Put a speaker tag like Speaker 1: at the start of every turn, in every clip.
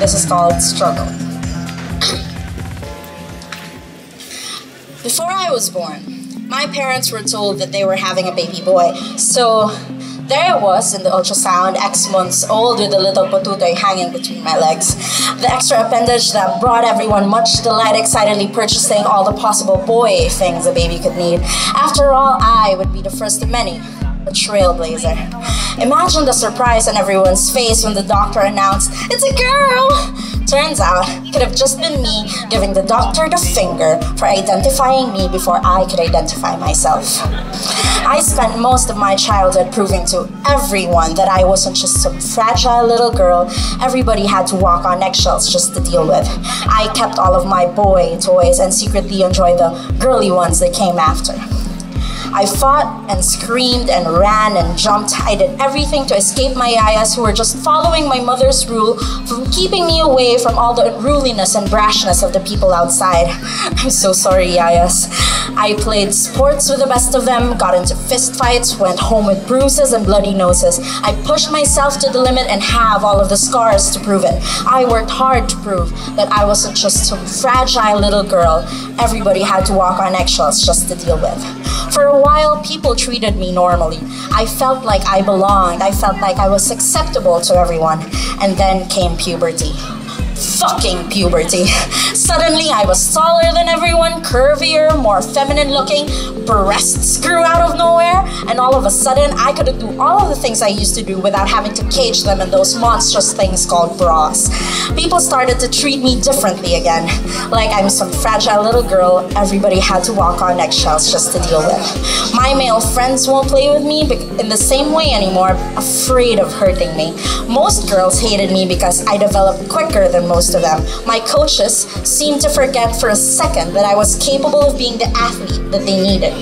Speaker 1: this is called struggle. Before I was born, my parents were told that they were having a baby boy. So there I was in the ultrasound, X months old, with a little patutoy hanging between my legs. The extra appendage that brought everyone much delight, excitedly purchasing all the possible boy things a baby could need. After all, I would be the first of many, a trailblazer. Imagine the surprise on everyone's face when the doctor announced, "It's a girl!" Turns out, it could have just been me giving the doctor the finger for identifying me before I could identify myself. I spent most of my childhood proving to everyone that I wasn't just some fragile little girl everybody had to walk on eggshells just to deal with. I kept all of my boy toys and secretly enjoyed the girly ones that came after. I fought and screamed and ran and jumped. I did everything to escape my yayas who were just following my mother's rule from keeping me away from all the unruliness and brashness of the people outside. I'm so sorry, yayas. I played sports with the best of them, got into fist fights, went home with bruises and bloody noses. I pushed myself to the limit and have all of the scars to prove it. I worked hard to prove that I wasn't just some fragile little girl everybody had to walk on eggshells just to deal with. For a while, people treated me normally. I felt like I belonged. I felt like I was acceptable to everyone. And then came puberty. Fucking puberty. Suddenly, I was taller than everyone, curvier, more feminine looking, breasts grew out of nowhere, and all of a sudden, I could do all of the things I used to do without having to cage them in those monstrous things called bras. People started to treat me differently again, like I'm some fragile little girl everybody had to walk on eggshells just to deal with. My male friends won't play with me in the same way anymore, afraid of hurting me. Most girls hated me because I developed quicker than most of them. My coaches seemed to forget for a second that I was capable of being the athlete that they needed.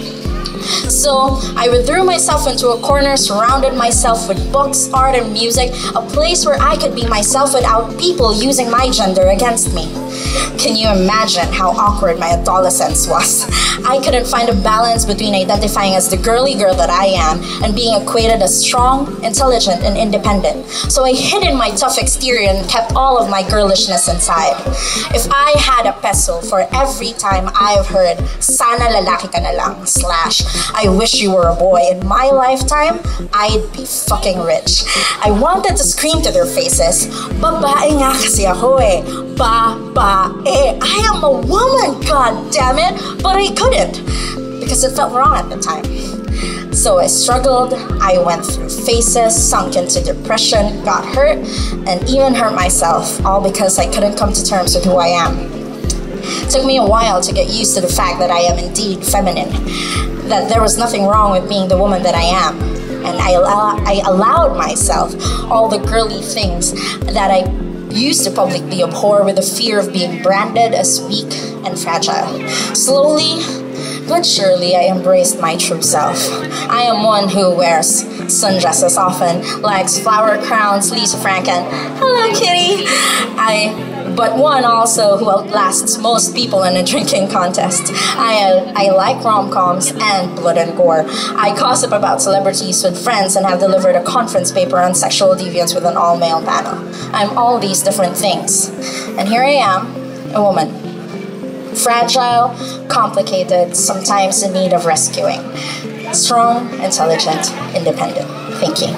Speaker 1: So I withdrew myself into a corner, surrounded myself with books, art, and music, a place where I could be myself without people using my gender against me. Can you imagine how awkward my adolescence was? I couldn't find a balance between identifying as the girly girl that I am and being equated as strong, intelligent, and independent. So I hid in my tough exterior and kept all of my girlishness inside. If I had a peso for every time I've heard, "Sana lalaki ka na lang," / "I wish you were a boy" in my lifetime, I'd be fucking rich. I wanted to scream to their faces, "Babae nga kasi ako eh. Babae. I am a woman, god damn it!" But I couldn't, because it felt wrong at the time. So I struggled, I went through phases, sunk into depression, got hurt, and even hurt myself, all because I couldn't come to terms with who I am. It took me a while to get used to the fact that I am indeed feminine, that there was nothing wrong with being the woman that I am. And I allowed myself all the girly things that I used to publicly abhor with the fear of being branded as weak and fragile. Slowly but surely, I embraced my true self. I am one who wears sundresses often, likes flower crowns, Lisa Franken, hello kitty. But one also who outlasts most people in a drinking contest. I like rom-coms and blood and gore. I gossip about celebrities with friends and have delivered a conference paper on sexual deviance with an all-male panel. I'm all these different things. And here I am, a woman. Fragile, complicated, sometimes in need of rescuing. Strong, intelligent, independent. Thank you.